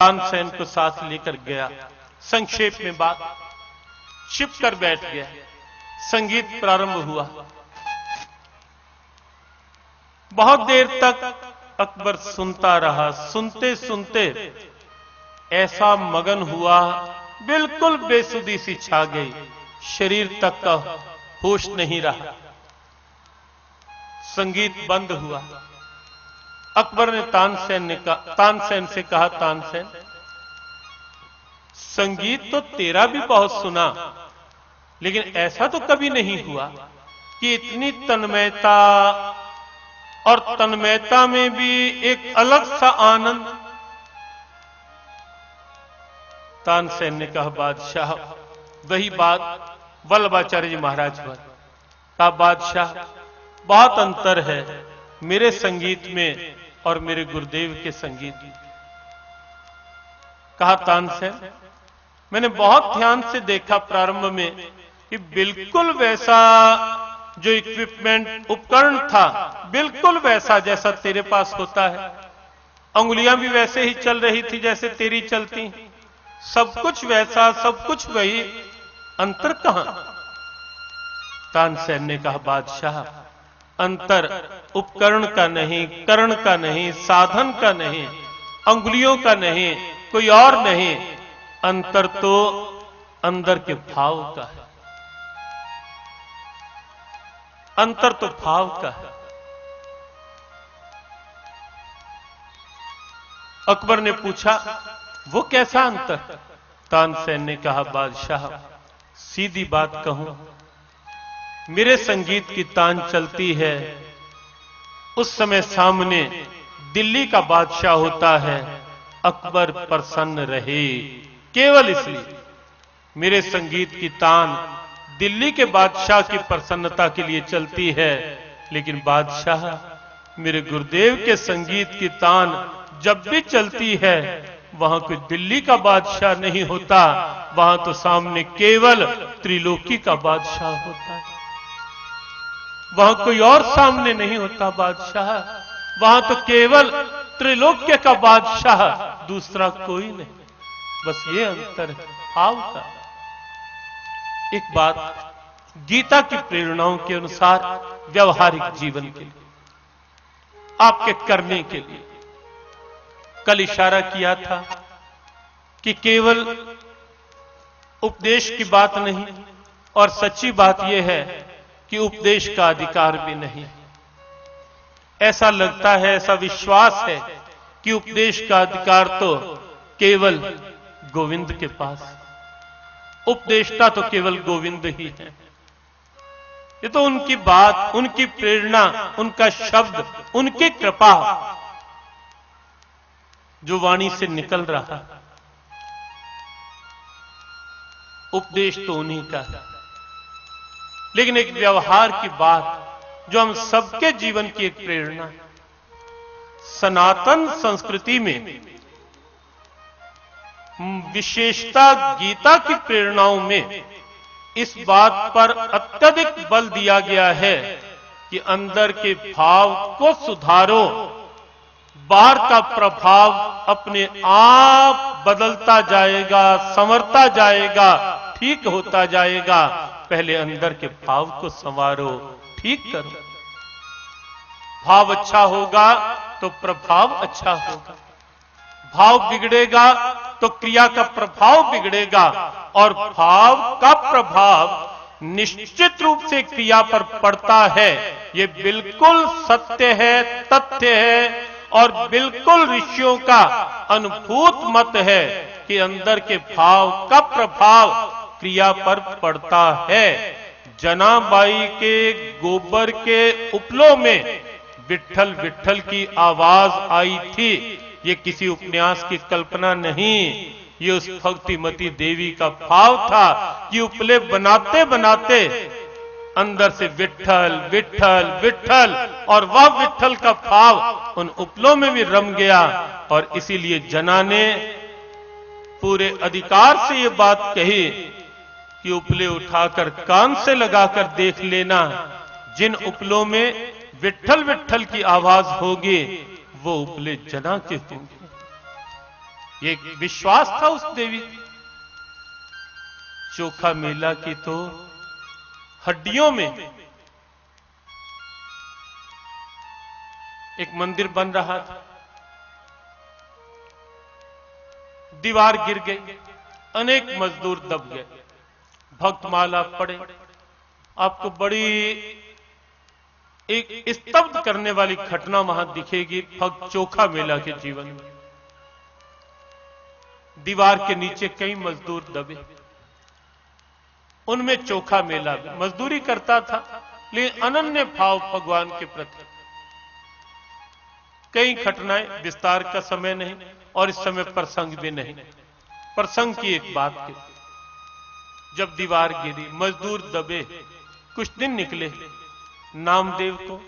तानसेन को साथ लेकर गया। संक्षेप में बात छिप कर बैठ गया। संगीत प्रारंभ हुआ। बहुत देर तक अकबर सुनता रहा। सुनते सुनते ऐसा मगन हुआ, बिल्कुल बेसुधी सी छा गई। शरीर तक का होश नहीं रहा। संगीत बंद हुआ। अकबर ने तानसेन से कहा, तानसेन, संगीत तो तेरा भी बहुत सुना, लेकिन ऐसा तो कभी नहीं हुआ कि इतनी तन्मयता, और तन्मयता में भी एक अलग सा आनंद। तानसेन ने कहा, बादशाह, वही बात वल्लभाचार्य जी महाराज पर कहा, बादशाह, बहुत अंतर है मेरे संगीत में और मेरे गुरुदेव के संगीत में। कहा, तानसेन, मैंने बहुत ध्यान से देखा प्रारंभ में कि बिल्कुल वैसा जो इक्विपमेंट उपकरण था, बिल्कुल वैसा जैसा तेरे पास होता है। अंगुलियां भी वैसे ही चल रही थी जैसे तेरी चलती। सब कुछ वैसा, सब कुछ वही, अंतर कहां? तानसेन ने कहा, बादशाह, अंतर उपकरण का नहीं, करण का नहीं, साधन का नहीं, अंगुलियों का नहीं, कोई और नहीं, अंतर तो अंदर के भाव का है। अंतर तो भाव का है। अकबर ने पूछा, वो कैसा अंतर? तानसेन ने कहा, बादशाह, सीधी बात कहूं, मेरे संगीत की तान चलती है, उस समय सामने दिल्ली का बादशाह होता है, अकबर प्रसन्न रहे। केवल इसलिए मेरे संगीत की तान दिल्ली के बादशाह की प्रसन्नता के लिए चलती है, लेकिन बादशाह, मेरे गुरुदेव के संगीत की तान जब भी चलती है, वहां कोई दिल्ली का बादशाह नहीं होता, वहां तो सामने केवल त्रिलोकी का बादशाह होता है। वहां कोई और सामने नहीं होता बादशाह, वहां तो केवल त्रिलोक्य का बादशाह, दूसरा कोई नहीं। बस ये अंतर है भाव का। एक बात गीता की प्रेरणाओं के अनुसार व्यवहारिक जीवन के लिए, आपके करने के लिए कल इशारा किया था कि केवल उपदेश की बात नहीं, और सच्ची बात यह है कि उपदेश का अधिकार भी नहीं। ऐसा लगता है, ऐसा विश्वास है कि उपदेश का अधिकार तो केवल गोविंद के पास, उपदेष्टा तो केवल गोविंद ही है। ये तो उनकी बात, उनकी प्रेरणा, उनका शब्द, उनकी कृपा जो वाणी से निकल रहा, उपदेश तो उन्हीं का है। लेकिन एक व्यवहार की बात जो हम सबके जीवन की एक प्रेरणा, सनातन संस्कृति में विशेषता गीता की प्रेरणाओं में इस बात पर अत्यधिक बल दिया गया है कि अंदर के भाव को सुधारो, बाहर का प्रभाव अपने आप बदलता जाएगा, संवरता जाएगा, ठीक होता जाएगा। पहले अंदर के भाव को संवारो, ठीक करो। भाव अच्छा होगा तो प्रभाव अच्छा होगा। भाव बिगड़ेगा तो क्रिया का प्रभाव बिगड़ेगा, और भाव का प्रभाव निश्चित रूप से क्रिया पर पड़ता है। यह बिल्कुल सत्य है, तथ्य है, और बिल्कुल ऋषियों का अनुभूत मत है कि अंदर के भाव का प्रभाव क्रिया पर पड़ता है। जनाबाई के गोबर के उपलों में विट्ठल विट्ठल की आवाज आई थी। ये किसी उपन्यास की कल्पना नहीं, ये उस भक्तिमती देवी का भाव था कि उपले बनाते बनाते अंदर से विट्ठल विट्ठल विट्ठल, और वह विट्ठल का भाव उन उपलों में भी रम गया। और इसीलिए जना ने पूरे अधिकार से ये बात कही कि उपले उठाकर कान से लगाकर देख लेना, जिन उपलों में विट्ठल विट्ठल की आवाज होगी वो उपले जना के होंगे। ये विश्वास था उस देवी। चोखा मेला की तो हड्डियों में एक मंदिर बन रहा था, दीवार गिर गई, अनेक मजदूर दब गए, भक्तमाला पड़े। आपको बड़ी एक स्तब्ध करने वाली घटना वहां दिखेगी भक्त चोखा मेला के जीवन में। दीवार के नीचे कई मजदूर दबे, उनमें चोखा मेला भी मजदूरी करता था, लेकिन अनन्य भाव भगवान के प्रति। कई घटनाएं, विस्तार का समय नहीं और इस समय प्रसंग भी नहीं। प्रसंग की एक बात की, जब दीवार गिरी, मजदूर दबे, कुछ दिन निकले, नामदेव को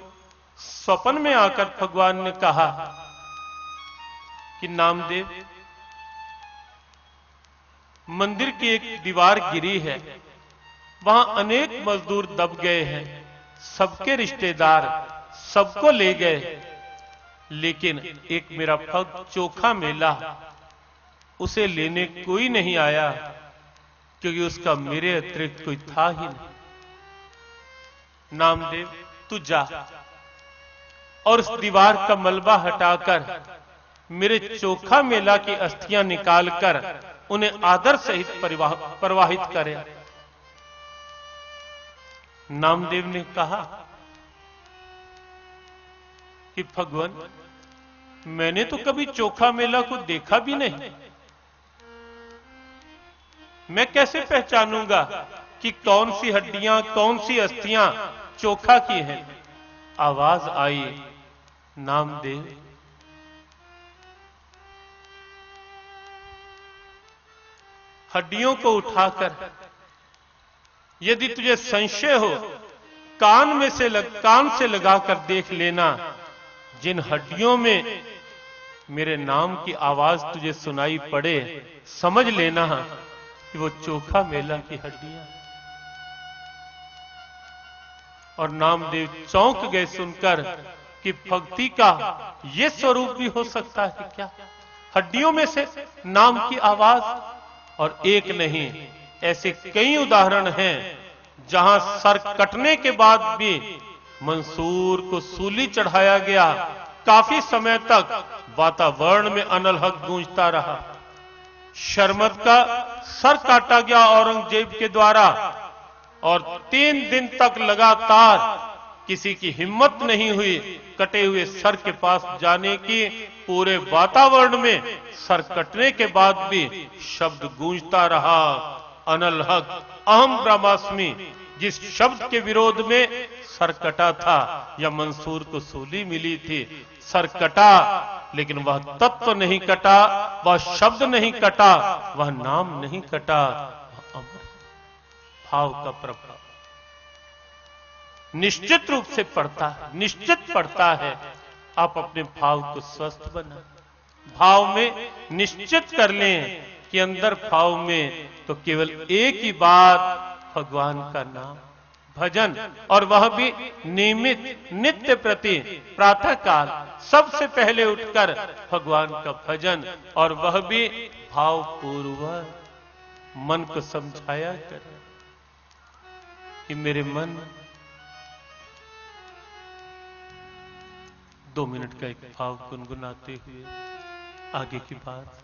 स्वप्न में आकर भगवान ने कहा कि नामदेव, मंदिर की एक दीवार गिरी है, वहां अनेक मजदूर दब गए हैं, सबके रिश्तेदार सबको ले गए, लेकिन एक मेरा भक्त चोखा मेला, उसे लेने कोई नहीं आया, क्योंकि उसका मेरे अतिरिक्त कोई था ही नहीं। नामदेव, तू जा और उस दीवार का मलबा हटाकर मेरे चोखा मेला की अस्थियां निकालकर उन्हें आदर सहित प्रवाहित करे। नामदेव ने कहा कि भगवान, मैंने तो कभी चोखा मेला को देखा भी नहीं, मैं कैसे पहचानूंगा कि कौन सी हड्डियां, कौन सी अस्थियां चोखा की हैं। आवाज आई, नामदेव, हड्डियों को उठाकर यदि तुझे संशय हो, कान से लगाकर देख लेना, जिन हड्डियों में मेरे नाम की आवाज तुझे सुनाई पड़े, समझ लेना कि वो चोखा मेला की हड्डियां। और नामदेव चौंक गए सुनकर कि भक्ति का ये स्वरूप भी हो सकता है क्या? हड्डियों में से नाम की आवाज। और एक नहीं, ऐसे कई उदाहरण हैं जहां सर कटने के बाद भी मंसूर को सूली चढ़ाया गया, काफी समय तक वातावरण में अनलहक गूंजता रहा। शर्मत का सर काटा गया औरंगजेब के द्वारा, और 3 दिन तक लगातार किसी की हिम्मत नहीं हुई कटे हुए सर के पास जाने की। पूरे वातावरण में सर कटने के बाद भी शब्द गूंजता रहा, अनलहक अहम ब्रह्मास्मि। जिस शब्द के विरोध में सर कटा था या मंसूर को सूली मिली थी, सर कटा, लेकिन वह तत्व नहीं कटा, वह शब्द नहीं कटा, वह नाम नहीं कटा, वह अमर भाव का प्रभाव निश्चित रूप से पड़ता है, निश्चित पड़ता है। आप अपने भाव को स्वस्थ बना, भाव में निश्चित कर लें कि अंदर भाव में तो केवल एक ही बात, भगवान का नाम, भजन, और वह भी नियमित, नित्य प्रति, प्रातः काल सबसे पहले उठकर भगवान का भजन, और वह भी भाव पूर्वक मन को समझाया करें कि मेरे मन, 2 मिनट का एक भाव गुनगुनाते हुए आगे की बात।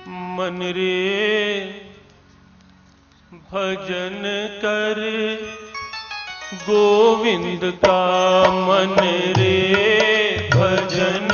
मन रे भजन कर गोविंद का, मन रे भजन